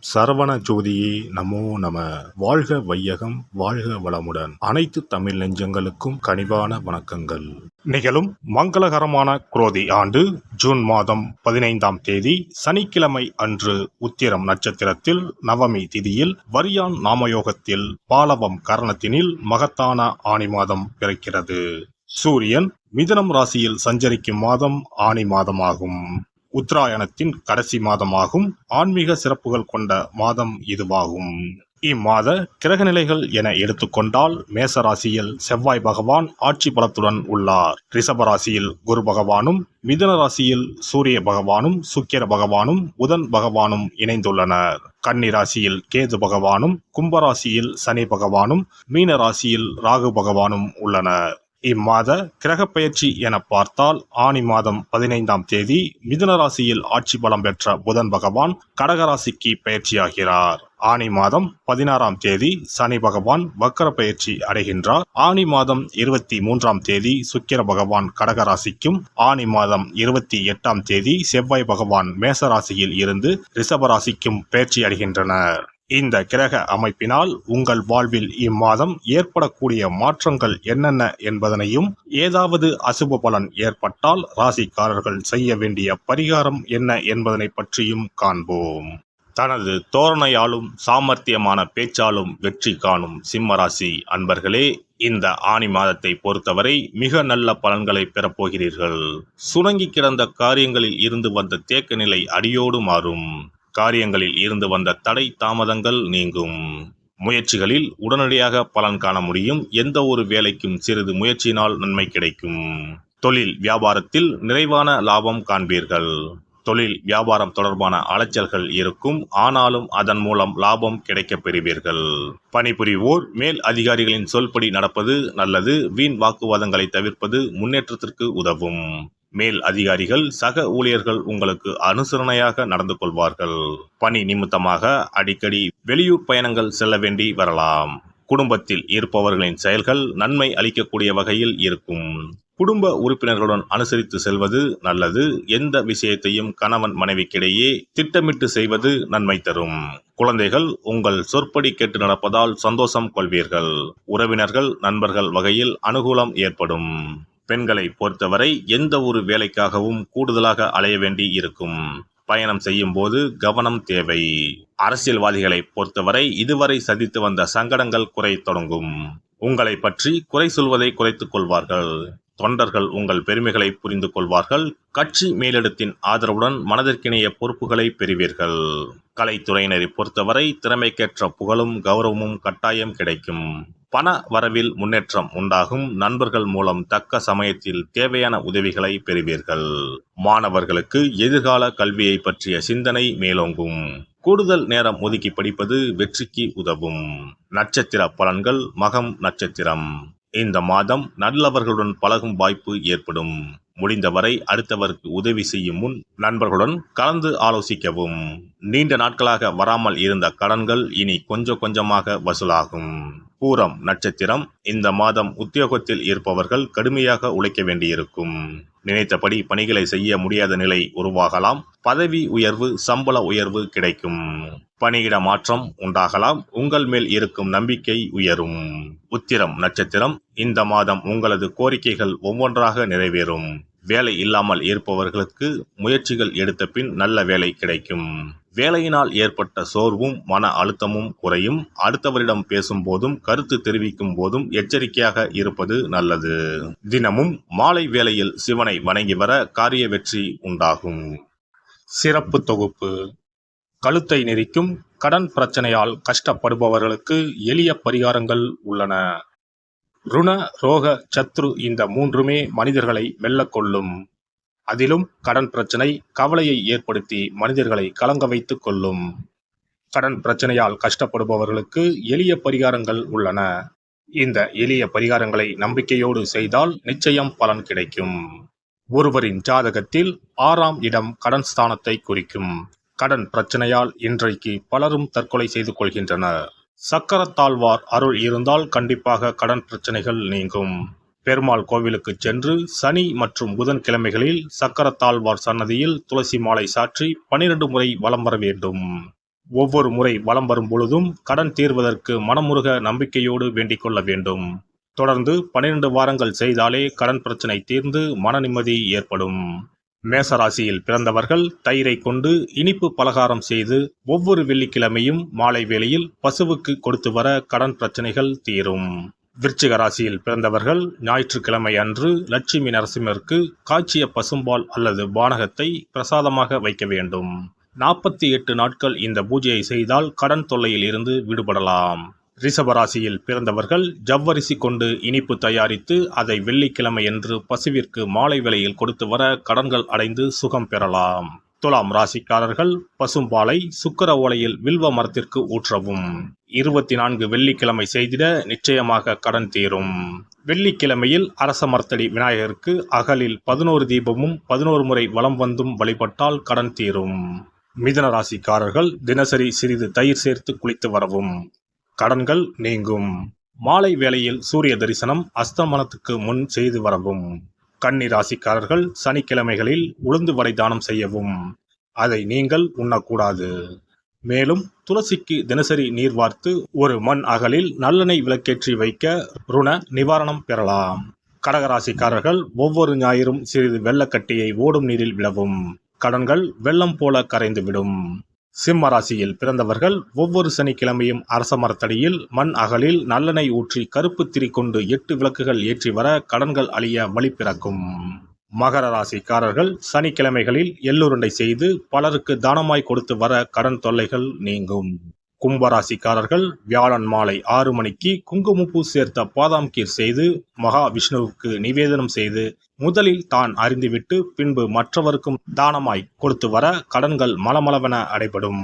சரவண ஜோதியே நமோ நம. வாழ்க வையகம், வாழ்க வளமுடன். அனைத்து தமிழ் நெஞ்சங்களுக்கும் கனிவான வணக்கங்கள். நிகழும் மங்களகரமான குரோதி ஆண்டு ஜூன் மாதம் 15ஆம் தேதி சனிக்கிழமை அன்று உத்திரம் நட்சத்திரத்தில் நவமி திதியில் வரியான் நாமயோகத்தில் பாலவம் கரணத்தினில் மகத்தான ஆனி மாதம் பிறக்கிறது. சூரியன் மிதுனம் ராசியில் சஞ்சரிக்கும் மாதம் ஆனி மாதமாகும். உத்தராயணத்தின் கடைசி மாதமாகும். ஆன்மீக சிறப்புகள் கொண்ட மாதம் இதுவாகும். இம்மாத கிரகநிலைகள் என எடுத்துக்கொண்டால் மேசராசியில் செவ்வாய் பகவான் ஆட்சி பலத்துடன் உள்ளார். ரிஷபராசியில் குரு பகவானும், மிதுன ராசியில் சூரிய பகவானும், சுக்கிர பகவானும், புதன் பகவானும் இணைந்துள்ளனர். கன்னி ராசியில் கேது பகவானும், கும்பராசியில் சனி பகவானும், மீன ராசியில் ராகு பகவானும் உள்ளனர். இம்மாத கிரக பயிற்சி என பார்த்தால் ஆனி மாதம் 15ஆம் தேதி மிதுன ராசியில் ஆட்சி பலம் பெற்ற புதன் பகவான் கடகராசிக்கு பயிற்சியாகிறார். ஆனி மாதம் 16ஆம் தேதி சனி பகவான் வக்கர பயிற்சி அடைகின்றார். ஆனி மாதம் 23ஆம் தேதி சுக்கிர பகவான் கடகராசிக்கும், ஆனி மாதம் 28ஆம் தேதி செவ்வாய் பகவான் மேசராசியில் இருந்து ரிஷபராசிக்கும் பயிற்சி அடைகின்றனர். இந்த கிரக அமைப்பினால் உங்கள் வாழ்வில் இம்மாதம் ஏற்படக்கூடிய மாற்றங்கள் என்னென்ன என்பதனையும், ஏதாவது அசுப பலன் ஏற்பட்டால் ராசிக்காரர்கள் செய்ய வேண்டிய பரிகாரம் என்ன என்பதனை பற்றியும் காண்போம். தனது தோரணையாலும் சாமர்த்தியமான பேச்சாலும் வெற்றி காணும் சிம்மராசி அன்பர்களே, இந்த ஆனி மாதத்தை பொறுத்தவரை மிக நல்ல பலன்களை பெறப்போகிறீர்கள். சுணங்கி கிடந்த காரியங்களில் இருந்து வந்த தேக்க நிலை அடியோடு மாறும். காரியங்களில் இருந்து வந்த தடை தாமதங்கள் நீங்கும். முயற்சிகளில் உடனடியாக பலன் காண முடியும். எந்த ஒரு வேலைக்கும் சிறிது முயற்சியினால் நன்மை கிடைக்கும். தொழில் வியாபாரத்தில் நிறைவான லாபம் காண்பீர்கள். தொழில் வியாபாரம் தொடர்பான அலைச்சல்கள் இருக்கும். ஆனாலும் அதன் மூலம் லாபம் கிடைக்கப் பெறுவீர்கள். பணிபுரிவோர் மேல் அதிகாரிகளின் சொல்படி நடப்பது நல்லது. வீண் வாக்குவாதங்களை தவிர்ப்பது முன்னேற்றத்திற்கு உதவும். மேல் அதிகாரிகள், சக ஊழியர்கள் உங்களுக்கு அனுசரணையாக நடந்து கொள்வார்கள். பணி நிமித்தமாக அடிக்கடி வெளியூர் பயணங்கள் செல்ல வேண்டி வரலாம். குடும்பத்தில் இருப்பவர்களின் செயல்கள் நன்மை அளிக்கக்கூடிய வகையில் இருக்கும். குடும்ப உறுப்பினர்களுடன் அனுசரித்து செல்வது நல்லது. எந்த விஷயத்தையும் கணவன் மனைவிக்கிடையே திட்டமிட்டு செய்வது நன்மை தரும். குழந்தைகள் உங்கள் சொற்படி கேட்டு நடப்பதால் சந்தோஷம் கொள்வீர்கள். உறவினர்கள், நண்பர்கள் வகையில் அனுகூலம் ஏற்படும். பெண்களை பொறுத்தவரை எந்த ஒரு வேலைக்காகவும் கூடுதலாக அலைய வேண்டி இருக்கும். பயணம் செய்யும் போது கவனம் தேவை. அரசியல்வாதிகளை பொறுத்தவரை இதுவரை சந்தித்து வந்த சங்கடங்கள் குறை தொடங்கும். உங்களை பற்றி குறை சொல்வதை குறைத்துக் கொள்வார்கள். தொண்டர்கள் உங்கள் பெருமைகளை புரிந்து கொள்வார்கள். கட்சி மேலிடத்தின் ஆதரவுடன் மனதிற்கிணைய பொறுப்புகளை பெறுவீர்கள். கலைத்துறையினரை பொறுத்தவரை திறமைக்கேற்ற புகழும் கௌரவமும் கட்டாயம் கிடைக்கும். பண வரவில் முன்னேற்றம் உண்டாகும். நண்பர்கள் மூலம் தக்க சமயத்தில் தேவையான உதவிகளை பெறுவீர்கள். மாணவர்களுக்கு எதிர்கால கல்வியை பற்றிய சிந்தனை மேலோங்கும். கூடுதல் நேரம் ஒதுக்கி படிப்பது வெற்றிக்கு உதவும். நட்சத்திர பலன்கள். மகம் நட்சத்திரம். இந்த மாதம் நல்லவர்களுடன் பழகும் வாய்ப்பு ஏற்படும். முடிந்தவரை அடுத்தவருக்கு உதவி செய்யும் முன் நண்பர்களுடன் கலந்து ஆலோசிக்கவும். நீண்ட நாட்களாக வராமல் இருந்த கடன்கள் இனி கொஞ்சம் கொஞ்சமாக வசூலாகும். பூரம் நட்சத்திரம். இந்த மாதம் உத்தியோகத்தில் இருப்பவர்கள் கடுமையாக உழைக்க வேண்டியிருக்கும். நினைத்தபடி பணிகளை செய்ய முடியாத நிலை உருவாகலாம். பதவி உயர்வு, சம்பள உயர்வு கிடைக்கும். பணியிட மாற்றம் உண்டாகலாம். உங்கள் மேல் இருக்கும் நம்பிக்கை உயரும். உத்திரம் நட்சத்திரம். இந்த மாதம் உங்களது கோரிக்கைகள் ஒவ்வொன்றாக நிறைவேறும். வேலை இல்லாமல் இருப்பவர்களுக்கு முயற்சிகள் எடுத்த பின் நல்ல வேலை கிடைக்கும். வேலையினால் ஏற்பட்ட சோர்வும் மன அழுத்தமும் குறையும். அடுத்தவரிடம் பேசும் போதும் கருத்து தெரிவிக்கும் போதும் எச்சரிக்கையாக இருப்பது நல்லது. தினமும் மாலை வேளையில் சிவனை வணங்கி வர காரிய வெற்றி உண்டாகும். சிறப்பு தொகுப்பு. கழுத்தை நெரிக்கும் கடன் பிரச்சனையால் கஷ்டப்படுபவர்களுக்கு எளிய பரிகாரங்கள் உள்ளன. ருண, ரோக, சத்ரு இந்த மூன்றுமே மனிதர்களை வெல்லக்கொள்ளும். அதிலும் கடன் பிரச்சனை கவலையை ஏற்படுத்தி மனிதர்களை கலங்க வைத்துக் கொள்ளும். கடன் பிரச்சனையால் கஷ்டப்படுபவர்களுக்கு எளிய பரிகாரங்கள் உள்ளன. இந்த எளிய பரிகாரங்களை நம்பிக்கையோடு செய்தால் நிச்சயம் பலன் கிடைக்கும். ஒருவரின் ஜாதகத்தில் 6ஆம் இடம் கடன் ஸ்தானத்தை குறிக்கும். கடன் பிரச்சனையால் இன்றைக்கு பலரும் தற்கொலை செய்து கொள்கின்றனர். சக்கரத்தாழ்வார் அருள் இருந்தால் கண்டிப்பாக கடன் பிரச்சனைகள் நீங்கும். பெருமாள் கோவிலுக்கு சென்று சனி மற்றும் புதன் கிழமைகளில் சக்கரத்தாழ்வார் சன்னதியில் துளசி மாலை சாற்றி 12 முறை வலம் வர வேண்டும். ஒவ்வொரு முறை வலம் வரும் பொழுதும் கடன் தீர்வதற்கு மனமுருக நம்பிக்கையோடு வேண்டிக் கொள்ள வேண்டும். தொடர்ந்து 12 வாரங்கள் செய்தாலே கடன் பிரச்சனை தீர்ந்து மன நிம்மதி ஏற்படும். மேசராசியில் பிறந்தவர்கள் தயிரை கொண்டு இனிப்பு பலகாரம் செய்து ஒவ்வொரு வெள்ளிக்கிழமையும் மாலை வேளையில் பசுவுக்கு கொடுத்து வர கடன் பிரச்சனைகள் தீரும். விருச்சிக ராசியில் பிறந்தவர்கள் ஞாயிற்றுக்கிழமை அன்று லட்சுமி நரசிம்மருக்கு காய்ச்சிய பசும்பால் அல்லது பானகத்தை பிரசாதமாக வைக்க வேண்டும். 48 நாட்கள் இந்த பூஜையை செய்தால் கடன் தொல்லையில் இருந்து விடுபடலாம். ரிஷபராசியில் பிறந்தவர்கள் ஜவ்வரிசி கொண்டு இனிப்பு தயாரித்து அதை வெள்ளிக்கிழமை என்று பசுவிற்கு மாலை வேளையில் கொடுத்து வர கடன்கள் அடைந்து சுகம் பெறலாம். துலாம் ராசிக்காரர்கள் பசும்பாலை சுக்கிர ஓலையில் வில்வ மரத்திற்கு ஊற்றவும். 24 வெள்ளிக்கிழமை செய்திட நிச்சயமாக கடன் தீரும். வெள்ளிக்கிழமையில் அரச மரத்தடி விநாயகருக்கு அகலில் 11 தீபமும் 11 முறை வலம் வந்தும் வழிபட்டால் கடன் தீரும். மிதுன ராசிக்காரர்கள் தினசரி சிறிது தயிர் சேர்த்து குளித்து வரவும். கடன்கள் நீங்கும். மாலை வேளையில் சூரிய தரிசனம் அஸ்தமனத்துக்கு முன் செய்து வரவும். கன்னி ராசிக்காரர்கள் சனிக்கிழமைகளில் உளுந்து வடை தானம் செய்யவும். அதை நீங்கள் உண்ணக்கூடாது. மேலும் துளசிக்கு தினசரி நீர் வார்த்து ஒரு மண் அகலில் நல்லெண்ணெய் விளக்கேற்றி வைக்க ருண நிவாரணம் பெறலாம். கடகராசிக்காரர்கள் ஒவ்வொரு ஞாயிறும் சிறிது வெள்ளக்கட்டியை ஓடும் நீரில் விடவும். கடன்கள் வெள்ளம் போல கரைந்துவிடும். சிம்ம ராசியில் பிறந்தவர்கள் ஒவ்வொரு சனிக்கிழமையும் அரச மரத்தடியில் மண் அகலில் நல்லெண்ணெய் ஊற்றி கருப்பு திரி கொண்டு 8 விளக்குகள் ஏற்றி வர கடன்கள் அழிய வழி பிறக்கும். மகர ராசிக்காரர்கள் சனிக்கிழமைகளில் எள்ளுருண்டை செய்து பலருக்கு தானமாய் கொடுத்து வர கடன் தொல்லைகள் நீங்கும். கும்பராசிக்காரர்கள் வியாழன் மாலை 6 மணிக்கு குங்குமப்பூ சேர்த்த பாதாம் கீர் செய்து மகா விஷ்ணுவுக்கு நிவேதனம் செய்து முதலில் தான் அறிந்துவிட்டு பின்பு மற்றவருக்கும் தானமாய் கொடுத்து வர கடன்கள் மலமளவென அடைபடும்.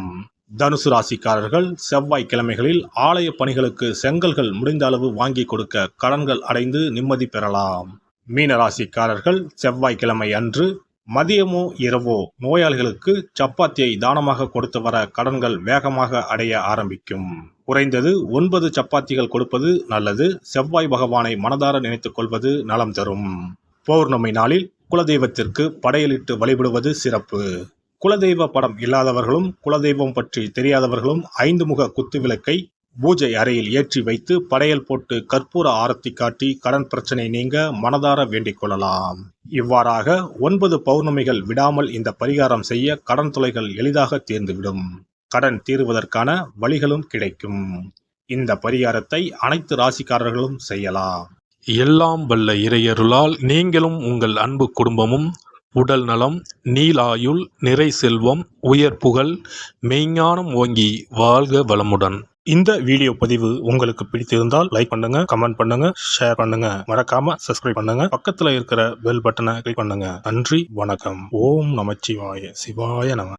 தனுசு ராசிக்காரர்கள் செவ்வாய்க்கிழமைகளில் ஆலய பணிகளுக்கு செங்கல்கள் முடிந்த அளவு வாங்கி கொடுக்க கடன்கள் அடைந்து நிம்மதி பெறலாம். மீன ராசிக்காரர்கள் செவ்வாய்க்கிழமை அன்று மதியமோ இரவோ நோயாளிகளுக்கு சப்பாத்தியை தானமாக கொடுத்து வர கடன்கள் வேகமாக அடைய ஆரம்பிக்கும். குறைந்தது 9 சப்பாத்திகள் கொடுப்பது நல்லது. செவ்வாய் பகவானை மனதார நினைத்துக் கொள்வது நலம் தரும். பௌர்ணமி நாளில் குலதெய்வத்திற்கு படையலிட்டு வழிபடுவது சிறப்பு. குலதெய்வ படம் இல்லாதவர்களும் குலதெய்வம் பற்றி தெரியாதவர்களும் 5 முக குத்து விளக்கை பூஜை அறையில் ஏற்றி வைத்து படையல் போட்டு கற்பூர ஆரத்தி காட்டி கடன் பிரச்சனை நீங்க மனதார வேண்டிக் கொள்ளலாம். இவ்வாறாக 9 பௌர்ணமிகள் விடாமல் இந்த பரிகாரம் செய்ய கடன் தொல்லைகள் எளிதாக தீர்ந்துவிடும். கடன் தீருவதற்கான வழிகளும் கிடைக்கும். இந்த பரிகாரத்தை அனைத்து ராசிக்காரர்களும் செய்யலாம். எல்லாம் வல்ல இறையருளால் நீங்களும் உங்கள் அன்பு குடும்பமும் உடல் நலம், நீலாயுள், நிறை செல்வம், உயர் புகழ், மெய்ஞானம் ஓங்கி வாழ்க வளமுடன். இந்த வீடியோ பதிவு உங்களுக்கு பிடித்திருந்தால் லைக் பண்ணுங்க, கமெண்ட் பண்ணுங்க, ஷேர் பண்ணுங்க, மறக்காம சப்ஸ்கிரைப் பண்ணுங்க, பக்கத்துல இருக்கிற பெல் பட்டனை கிளிக் பண்ணுங்க. நன்றி, வணக்கம். ஓம் நமச்சிவாய. சிவாய நம.